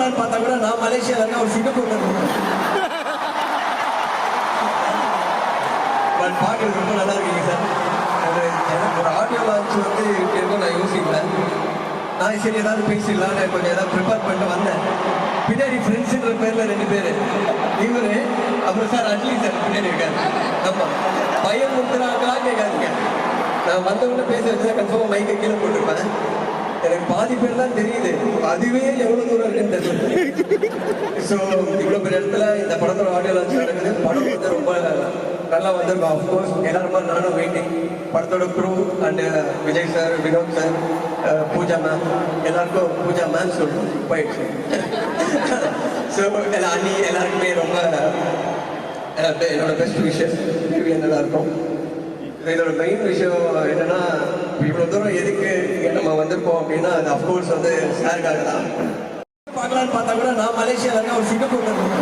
பார்க்கலான்னு பார்த்தா கூட நான் மலேசியாவில் இருக்கேன், ஒரு சிங்கப்பூர்ல இருக்கேன். பட் பார்க்கறது ரொம்ப நல்லா இருக்கீங்க சார். எனக்கு ஒரு ஆடியோ லான்ச் வந்து இப்படி இருக்கும் நான் யோசிக்கல. நான் சரி ஏதாவது பேசிடலான்னு கொஞ்சம் ஏதாவது ப்ரிப்பேர் பண்ணிட்டு வந்தேன். பின்னாடி ஃப்ரெண்ட்ஸுன்ற பேரில் 2 பேர், இவர் அப்புறம் சார் அட்லி சார் பின்னாடி இருக்காரு. ஆமாம், பையன் கொடுத்துறாங்களான்னு கேட்காதுங்க. நான் வந்தவொடனே பேச வச்சா கன்ஃபார்மாக மைக்கை கீழே போட்டிருப்பேன். எனக்கு பாதி பேர் தான் தெரியுது, அதுவே எவ்வளோ தூரம் இருக்குன்னு தெரியுது. ஸோ இவ்வளோ பெரிய இடத்துல இந்த படத்தோட ஆடியோ லான்ச் நடக்குது. படம் வந்து ரொம்ப நல்லா வந்திருக்கும். ஆஃப்கோர்ஸ் எல்லாருமா நானும் வெயிட்டிங். படத்தோட crew and Vijay sir, Vinod sir, Pooja ma'am, எல்லாருக்கும் பூஜா மேம் சொல்லிட்டு போயிடுச்சு. ஸோ அண்ணி எல்லாருக்குமே ரொம்ப என்னோட பெஸ்ட் விஷயம் நல்லா இருக்கும். இதோட மெயின் விஷயம் என்னன்னா, இவ்வளோ தூரம் எதுக்கு நம்ம வந்திருப்போம் அப்படின்னா, அது அஃப்கோர்ஸ் வந்து சாருக்காக தான். பார்க்கலான்னு பார்த்தா கூட நான் மலேசியாவில் இருக்கேன், ஒரு சிங்கப்பூர்ல இருக்கேன்.